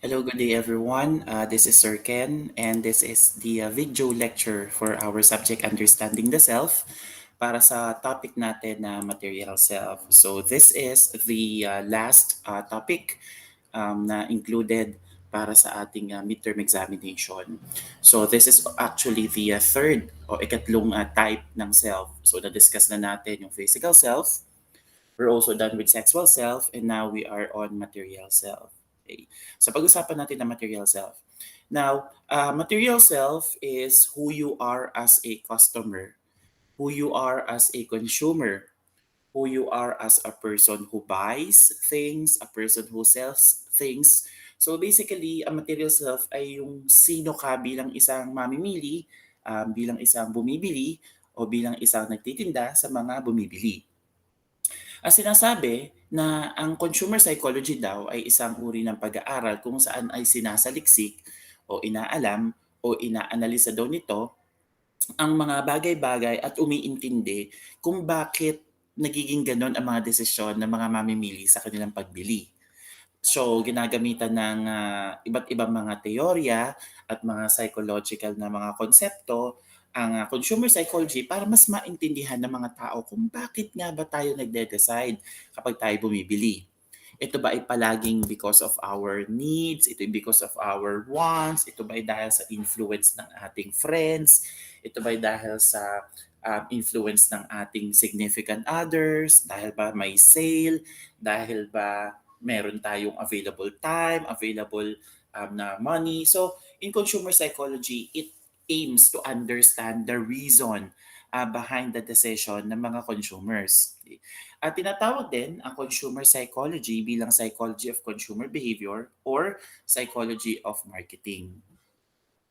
Hello, good day everyone. This is Sir Ken, and this is the video lecture for our subject Understanding the Self para sa topic natin na Material Self. So this is the last topic na included para sa ating midterm examination. So this is actually the third o ikatlong type ng self. So na-discuss na natin yung physical self, we're also done with sexual self, and now we are on material self. Okay. So pag-usapan natin ang material self. Now, material self is who you are as a customer, who you are as a consumer, who you are as a person who buys things, a person who sells things. So basically, ang material self ay yung sino ka bilang isang mamimili, bilang isang bumibili, o bilang isang nagtitinda sa mga bumibili. Ang sinasabi na ang consumer psychology daw ay isang uri ng pag-aaral kung saan ay sinasaliksik o inaalam o inaanalisa daw nito ang mga bagay-bagay at umiintindi kung bakit nagiging ganon ang mga desisyon ng mga mamimili sa kanilang pagbili. So, ginagamitan ng iba't ibang mga teorya at mga psychological na mga konsepto ang consumer psychology para mas maintindihan ng mga tao kung bakit nga ba tayo nagde-decide kapag tayo bumibili. Ito ba ay palaging because of our needs? Ito ay because of our wants? Ito ba ay dahil sa influence ng ating friends? Ito ba ay dahil sa influence ng ating significant others? Dahil ba may sale? Dahil ba meron tayong available time, available na money? So, in consumer psychology, it aims to understand the reason behind the decision ng mga consumers. At tinatawag din ang consumer psychology bilang psychology of consumer behavior or psychology of marketing.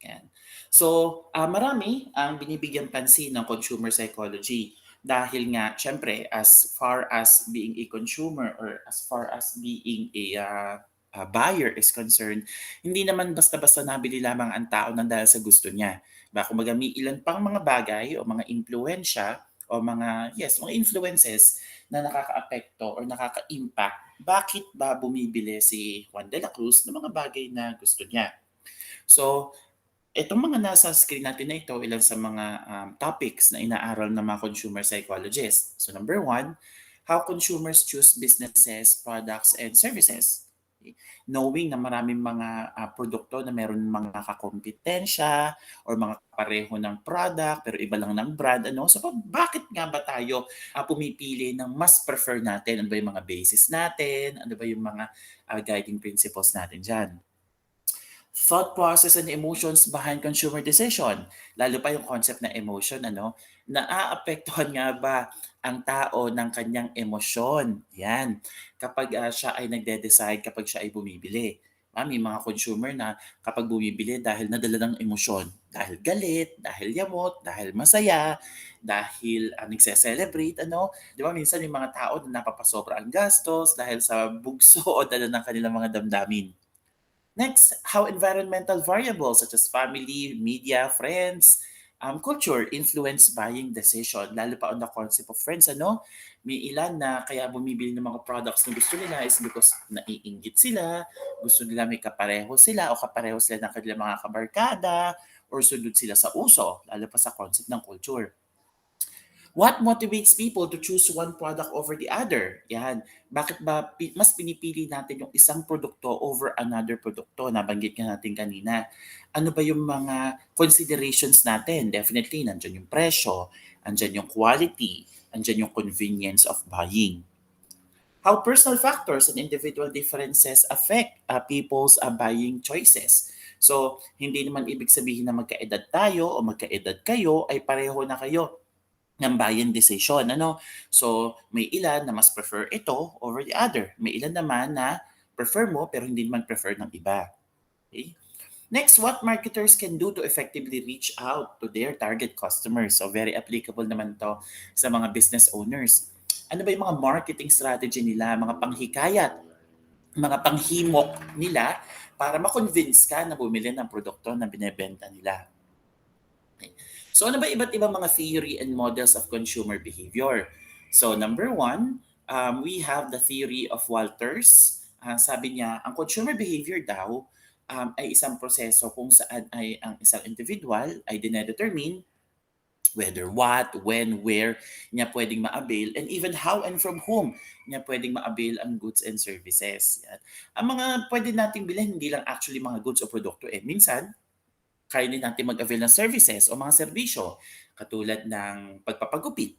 Yan. So, marami ang binibigyan pansin ng consumer psychology dahil nga, syempre, as far as being a consumer or as far as being a buyer is concerned, hindi naman basta-basta nabili lamang ang tao ng dahil sa gusto niya. Kumbaga may ilan pang mga bagay o mga impluensya o mga influences na nakakaapekto or nakaka-impact. Bakit ba bumibili si Juan de la Cruz ng mga bagay na gusto niya? So, itong mga nasa screen natin na ito, ilan sa mga topics na inaaral ng mga consumer psychologists. So number one, how consumers choose businesses, products, and services. Okay. Knowing na maraming mga produkto na meron mga kakompetensya or mga pareho ng product pero iba lang ng brand. So bakit nga ba tayo pumipili ng mas prefer natin? Ano ba yung mga basis natin? Ano ba yung mga guiding principles natin dyan? Thought process and emotions behind consumer decision. Lalo pa yung concept na emotion, naaapektuhan nga ba ang tao ng kanyang emosyon? Yan. Kapag siya ay nagde-decide, kapag siya ay bumibili. May mga consumer na kapag bumibili dahil nadala ng emosyon. Dahil galit, dahil yamot, dahil masaya, dahil nagse-celebrate, Di ba minsan yung mga tao na napapasobra ang gastos dahil sa bugso o dala ng kanilang mga damdamin. Next, how environmental variables such as family, media, friends, culture influence buying decision. Lalo pa on the concept of friends, May ilan na kaya bumibili ng mga products na gusto nila is because naiinggit sila, gusto nila may kapareho sila o kapareho sila ng kanilang mga kabarkada or sunod sila sa uso, lalo pa sa concept ng culture. What motivates people to choose one product over the other? Yan. Bakit ba mas pinipili natin yung isang produkto over another produkto? Nabanggit nga natin kanina. Ano ba yung mga considerations natin? Definitely, nandyan yung presyo, andyan yung quality, andyan yung convenience of buying. How personal factors and individual differences affect people's buying choices. So, hindi naman ibig sabihin na magkaedad tayo o magkaedad kayo ay pareho na kayo ng buying decision. So, may ilan na mas prefer ito over the other. May ilan naman na prefer mo pero hindi naman prefer ng iba. Okay? Next, what marketers can do to effectively reach out to their target customers. So, very applicable naman to sa mga business owners. Ano ba yung mga marketing strategy nila, mga panghikayat, mga panghimok nila para ma-convince ka na bumili ng produkto na binebenta nila? Okay. So ano ba iba't ibang mga theory and models of consumer behavior? So number one, we have the theory of Walters. sabi niya, ang consumer behavior daw ay isang proseso kung saan ay ang isang individual ay dinedetermine whether what, when, where niya pwedeng ma-avail, and even how and from whom niya pwedeng ma-avail ang goods and services. Yan. Ang mga pwede nating bilhin, hindi lang actually mga goods o produkto. Minsan, kaya din natin mag-avail ng services o mga serbisyo katulad ng pagpapagupit.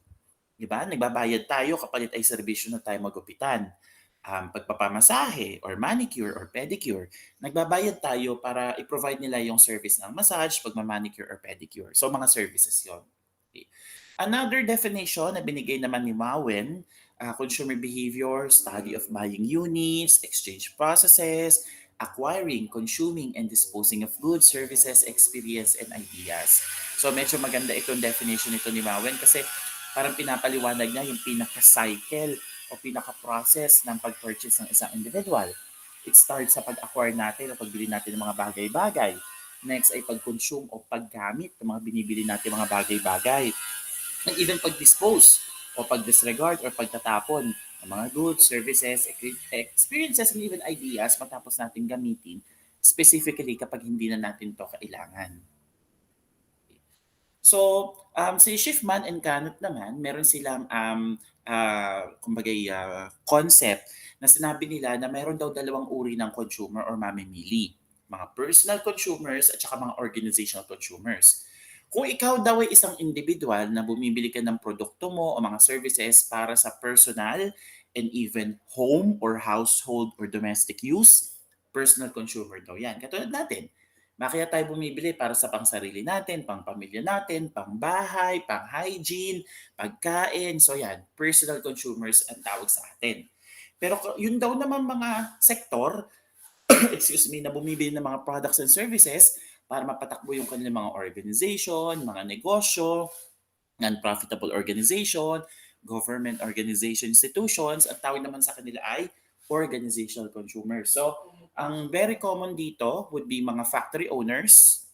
Di ba? Nagbabayad tayo kapalit ay serbisyo na tayo magupitan. Pagpapamasahe or manicure or pedicure, nagbabayad tayo para i-provide nila yung service ng massage, pagmamanicure or pedicure. So mga services yon. Okay. Another definition na binigay naman ni Mawen, consumer behavior, study of buying units, exchange processes, acquiring, consuming, and disposing of goods, services, experience, and ideas. So medyo maganda itong definition nito ni Mawen kasi parang pinapaliwanag niya yung pinaka-cycle o pinaka-process ng pag-purchase ng isang individual. It starts sa pag-acquire natin o pagbili natin ng mga bagay-bagay. Next ay pag-consume o paggamit ng mga binibili natin mga bagay-bagay. And even pag-dispose o pag-disregard or pagtatapon ng mga goods, services, experiences, and even ideas matapos natin gamitin, specifically kapag hindi na natin to kailangan. So, si Schiffman and Canut naman, meron silang concept na sinabi nila na meron daw dalawang uri ng consumer or mamimili. Mga personal consumers at saka mga organizational consumers. Kung ikaw daw ay isang individual na bumibili ka ng produkto mo o mga services para sa personal and even home or household or domestic use, personal consumer daw yan. Katulad natin, kaya tayo bumibili para sa pangsarili natin, pang-pamilya natin, pang-bahay, pang-hygiene, pagkain. So yan, personal consumers ang tawag sa atin. Pero yun daw naman mga sektor, excuse me, na bumibili ng mga products and services para mapatakbo yung kanilang mga organization, mga negosyo, non-profitable organization, government organization, institutions, ang tawag naman sa kanila ay organizational consumers. So, ang very common dito would be mga factory owners,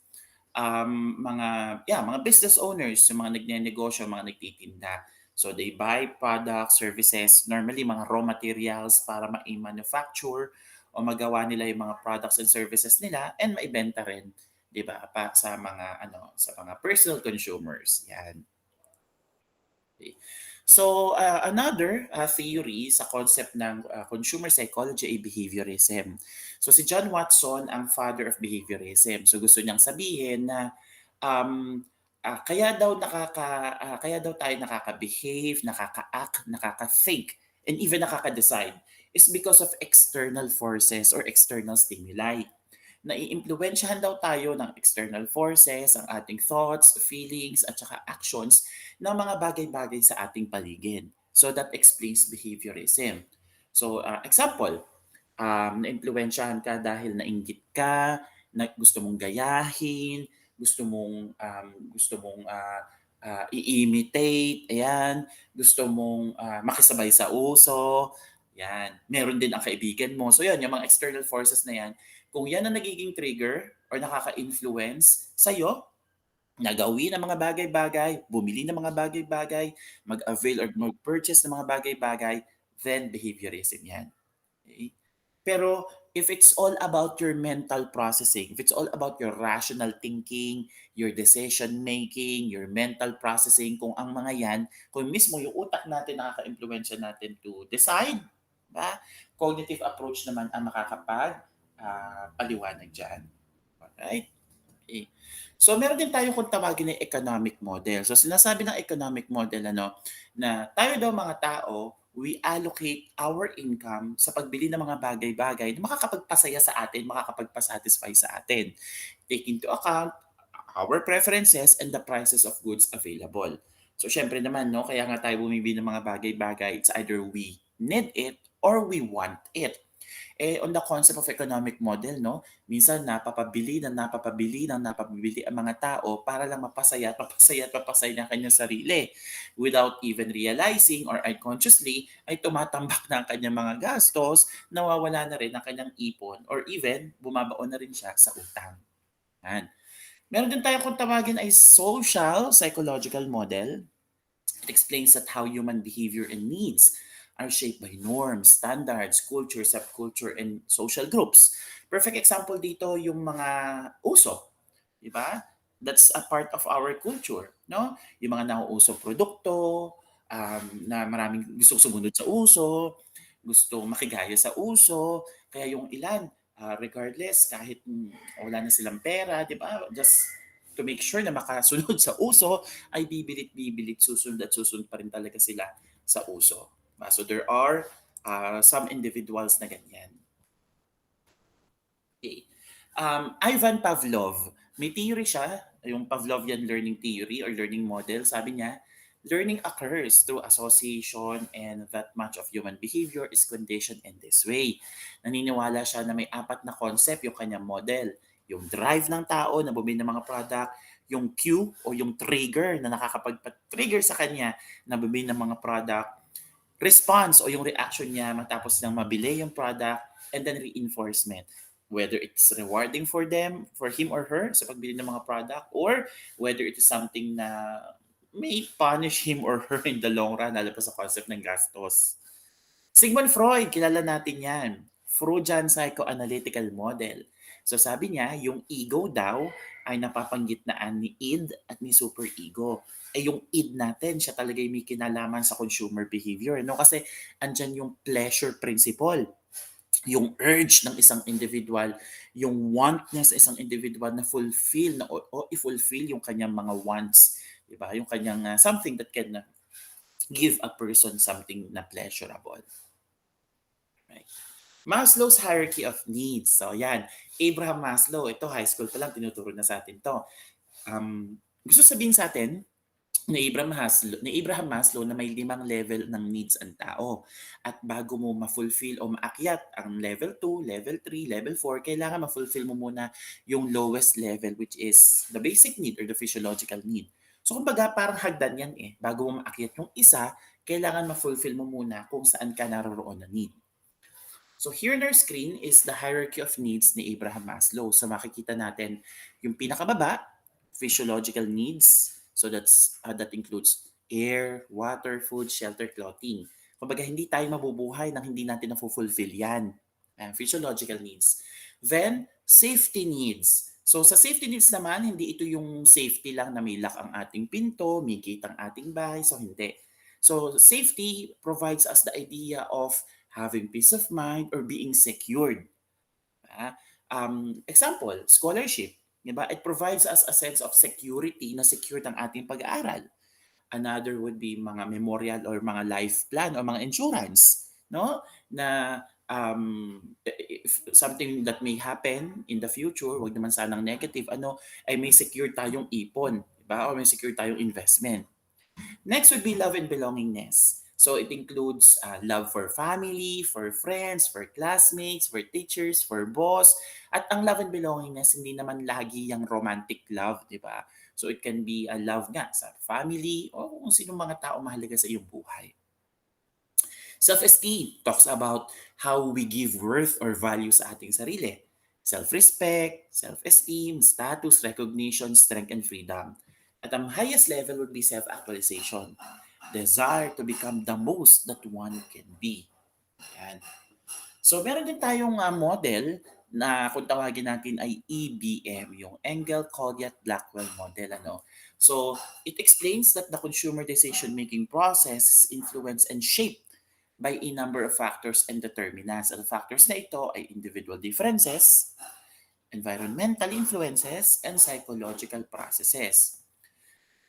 mga business owners, yung mga nagnenegosyo, mga nagtitinda. So they buy products, services, normally mga raw materials para ma-manufacture o magawa nila yung mga products and services nila and maibenta rin, 'di ba? Pa sa mga personal consumers. Yan. Okay. So, another theory sa concept ng consumer psychology ay behaviorism. So, si John Watson ang father of behaviorism. So, gusto niyang sabihin na um, kaya daw tayo nakaka-behave, nakaka-act, nakaka-think, and even nakaka-decide is because of external forces or external stimuli. Naiimpluwensyahan daw tayo ng external forces, ang ating thoughts, feelings, at saka actions ng mga bagay-bagay sa ating paligid. So that explains behaviorism. So example, naimpluwensyahan ka dahil nainggit ka, na gusto mong gayahin, gusto mong i-imitate, ayan, gusto mong makisabay sa uso, yan. Meron din ang kaibigan mo. So yan, yung mga external forces na yan, kung yan ang nagiging trigger or nakaka-influence sa'yo, nagawin ng mga bagay-bagay, bumili ng mga bagay-bagay, mag-avail or mag-purchase ng mga bagay-bagay, then behaviorism yan. Okay? Pero if it's all about your mental processing, if it's all about your rational thinking, your decision making, your mental processing, kung ang mga yan, kung mismo yung utak natin nakaka-impluensya natin to decide, ba? Cognitive approach naman ang makakapag paliwanag dyan. Alright? Okay. So meron din tayo kung tawagin na economic model. So sinasabi ng economic model na tayo daw mga tao, we allocate our income sa pagbili ng mga bagay-bagay na makakapagpasaya sa atin, makakapagpasatisfy sa atin. Take into account our preferences and the prices of goods available. So syempre naman, no, kaya nga tayo bumibili ng mga bagay-bagay, it's either we need it or we want it. On the concept of economic model, no, minsan napapabili ang mga tao para lang mapasaya at mapasaya at mapasaya ng kanyang sarili. Without even realizing or unconsciously, ay tumatambak na ang kanyang mga gastos, nawawala na rin ang kanyang ipon or even bumabaon na rin siya sa utang. Yan. Meron din tayo kung tawagin ay social psychological model. It explains that how human behavior and needs are shaped by norms, standards, culture, subculture, and social groups. Perfect example dito yung mga uso, di ba? That's a part of our culture, no? Yung mga nauusong produkto, na maraming gustong sumunod sa uso, gustong makigaya sa uso, kaya yung ilan, regardless, kahit wala na silang pera, di ba? Just to make sure na makasunod sa uso, ay bibilit-bibilit, susunod at susunod pa rin talaga sila sa uso. So there are some individuals na ganyan. Okay. Ivan Pavlov, may theory siya, yung Pavlovian learning theory or learning model. Sabi niya, learning occurs through association and that much of human behavior is conditioned in this way. Naniniwala siya na may apat na concept yung kanyang model. Yung drive ng tao na bumili ng mga product, yung cue o yung trigger na nakakapag-trigger sa kanya na bumili ng mga product, response o yung reaction niya matapos niyang mabili yung product, and then reinforcement. Whether it's rewarding for them, for him or her sa pagbili ng mga product, or whether it is something na may punish him or her in the long run, lalo pa sa concept ng gastos. Sigmund Freud, kilala natin yan. Freudian psychoanalytical model. So sabi niya, yung ego daw ay napapanggitnaan ni id at ni superego. Yung id natin, siya talaga yung may kinalaman sa consumer behavior. No? Kasi andyan yung pleasure principle, yung urge ng isang individual, yung want niya sa isang individual na fulfill na o i-fulfill yung kanyang mga wants, 'di ba? Yung kanyang something that can give a person something na pleasurable. Right. Maslow's hierarchy of needs. So yan, Abraham Maslow, ito high school pa lang tinuturo na sa atin 'to. Gusto sabihin sa atin ni Abraham Maslow na may 5 level ng needs ang tao. At bago mo ma-fulfill o maakyat ang level 2, level 3, level 4, kailangan ma-fulfill mo muna yung lowest level, which is the basic need or the physiological need. So kumbaga parang hagdan yan eh. Bago mo maakyat yung isa, kailangan ma-fulfill mo muna kung saan ka naroroon na need. So here on our screen is the hierarchy of needs ni Abraham Maslow. So makikita natin yung pinakababa, physiological needs. So that includes air, water, food, shelter, clothing. Kumbaga hindi tayo mabubuhay nang hindi natin na-fulfill yan. Physiological needs. Then, safety needs. So sa safety needs naman, hindi ito yung safety lang na may lock ang ating pinto, may gate ang ating bahay. So hindi. So safety provides us the idea of having peace of mind or being secured. Example, scholarship. Diba? It provides us a sense of security na secured ang ating pag-aaral. Another would be mga memorial or mga life plan or mga insurance, no? Na if something that may happen in the future, wag naman sanang negative, ay may secure tayong ipon, diba? O may secure tayong investment. Next would be love and belongingness. So it includes love for family, for friends, for classmates, for teachers, for boss. At ang love and belongingness, hindi naman lagi yung romantic love, di ba? So it can be a love nga sa family o kung sinong mga tao mahalaga sa iyong buhay. Self-esteem talks about how we give worth or value sa ating sarili. Self-respect, self-esteem, status, recognition, strength, and freedom. At ang highest level would be self-actualization. Desire to become the most that one can be. Yan. So meron din tayong model na kung tawagin natin ay EBM, yung Engel, Colliat, Blackwell model. So it explains that the consumer decision-making process is influenced and shaped by a number of factors and determinants. Ang factors na ito ay individual differences, environmental influences, and psychological processes.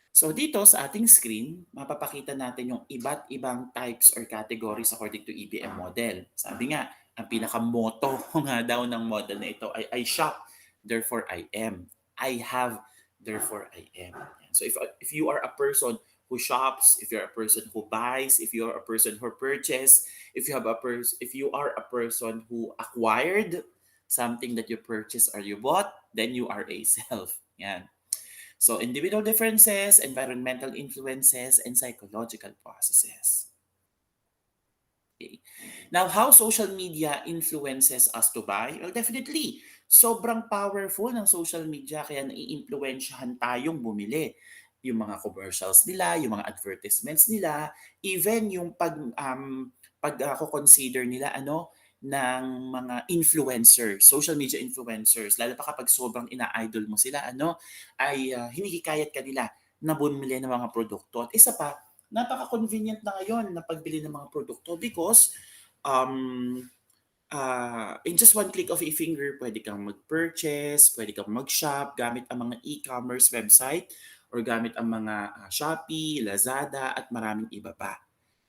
So dito sa ating screen, mapapakita natin yung iba't ibang types or categories according to EBM model. Sabi nga, ang pinaka-motto nga daw ng model na ito ay I shop, therefore I am. I have, therefore I am. So if you are a person who shops, if you're a person who buys, if you're a person who purchase, if you are a person who acquired something that you purchased or you bought, then you are a self. Yan. So individual differences, environmental influences, and psychological processes. Okay. Now, how social media influences us to buy? Well, definitely. Sobrang powerful ng social media kaya nai-impluwensyahan tayong bumili. Yung mga commercials nila, yung mga advertisements nila, even yung pag ako consider nila ng mga influencers, social media influencers, lalo pa kapag sobrang ina-idol mo sila, ay hinihikayat ka nila na bumili ng mga produkto. At isa pa, napaka-convenient na ngayon na pagbili ng mga produkto because um, in just one click of a finger, pwede kang mag-purchase, pwede kang mag-shop gamit ang mga e-commerce website or gamit ang mga Shopee, Lazada at maraming iba pa.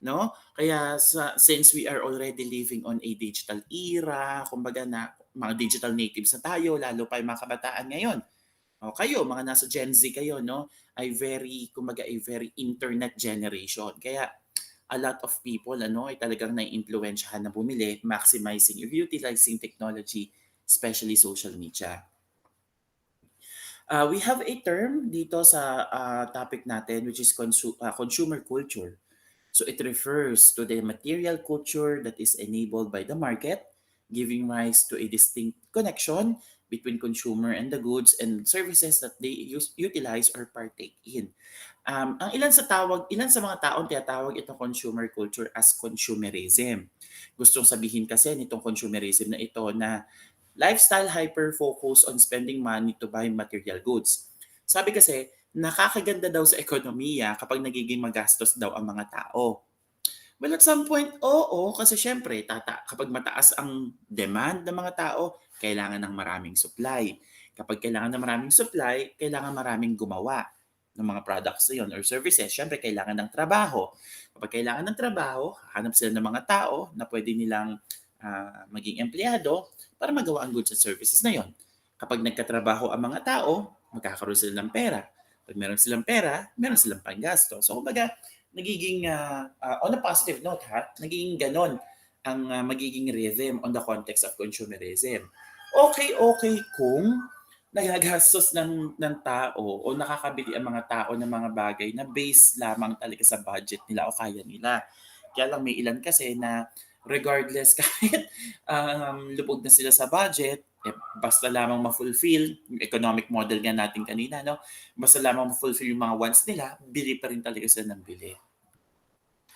No? Kaya since we are already living on a digital era, kumbaga na mga digital natives na tayo, lalo pa yung mga kabataan ngayon. O kayo, mga nasa Gen Z kayo, no? Ay kumbaga, a very internet generation. Kaya a lot of people ay talagang naiimpluwensyahan na bumili, maximizing or utilizing technology, especially social media. We have a term dito sa topic natin which is consumer culture. So it refers to the material culture that is enabled by the market, giving rise to a distinct connection between consumer and the goods and services that they utilize or partake in. Ilan sa mga taong tinatawag itong consumer culture as consumerism. Gustong sabihin kasi nitong consumerism na ito na lifestyle hyper-focus on spending money to buy material goods. Sabi kasi, nakakaganda daw sa ekonomiya kapag nagiging magastos daw ang mga tao. Well, at some point, oo, kasi syempre, kapag mataas ang demand ng mga tao, kailangan ng maraming supply. Kapag kailangan ng maraming supply, kailangan maraming gumawa ng mga products na yun or services. Syempre, kailangan ng trabaho. Kapag kailangan ng trabaho, hanap sila ng mga tao na pwede nilang maging empleyado para magawa ang goods and services na yon. Kapag nagkatrabaho ang mga tao, magkakaroon sila ng pera. Pag meron silang pera, meron silang panggasto. So, kumbaga, nagiging, on a positive note nagiging ganon ang magiging rhythm on the context of consumerism. Okay, okay kung nagagastos ng tao o nakakabili ang mga tao ng mga bagay na base lamang talaga sa budget nila o kaya nila. Kaya lang may ilan kasi na regardless kahit lubog na sila sa budget, basta lamang ma-fulfill yung economic model nga natin kanina, no? Basta lamang ma-fulfill yung mga wants nila, bili pa rin talaga sila ng bili.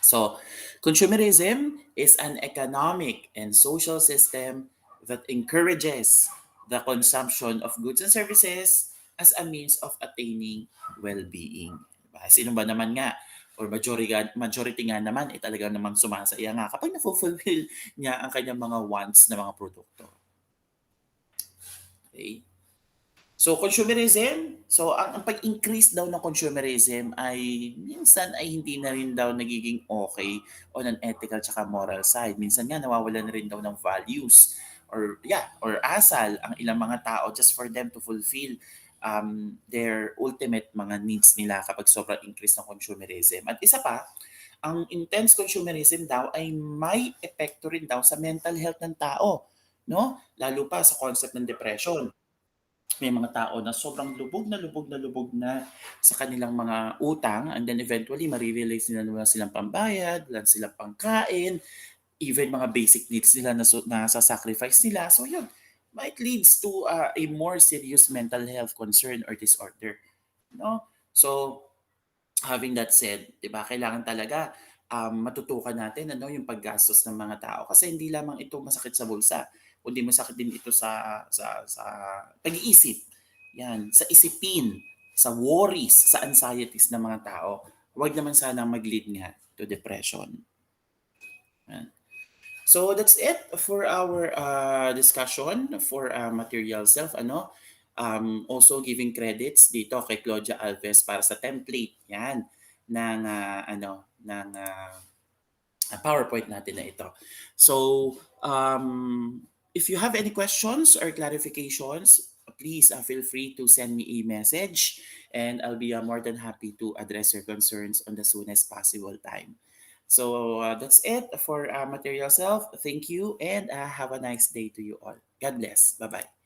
So, consumerism is an economic and social system that encourages the consumption of goods and services as a means of attaining well-being. Diba? Sino ba naman nga or majority nga naman talaga namang sumasaya nga kapag na-fulfill niya ang kanyang mga wants na mga produkto. Okay? So consumerism, ang pag-increase daw ng consumerism ay minsan ay hindi na rin daw nagiging okay on an ethical tsaka moral side. Minsan nga nawawalan na rin daw ng values or asal ang ilang mga tao just for them to fulfill their ultimate mga needs nila kapag sobrang increase ng consumerism. At isa pa, ang intense consumerism daw ay may epekto rin daw sa mental health ng tao, no? Lalo pa sa concept ng depression. May mga tao na sobrang lubog na sa kanilang mga utang and then eventually marirealize nila na wala silang pambayad, wala silang pangkain, even mga basic needs nila na sa-sacrifice nila. So yun, might leads to a more serious mental health concern or disorder. No? So having that said, 'di ba, kailangan talaga matutukan natin yung paggastos ng mga tao kasi hindi lamang ito masakit sa bulsa, kundi masakit din ito sa pag-iisip. Yan, sa isipin, sa worries, sa anxieties ng mga tao. Huwag naman sanang mag-lead nga to depression. Yan. So that's it for our discussion for material self. Also giving credits dito kay Claudia Alves para sa template yan ng PowerPoint natin na ito. So if you have any questions or clarifications, please feel free to send me a message and I'll be more than happy to address your concerns on the soonest possible time. So that's it for Material Self. Thank you and have a nice day to you all. God bless. Bye-bye.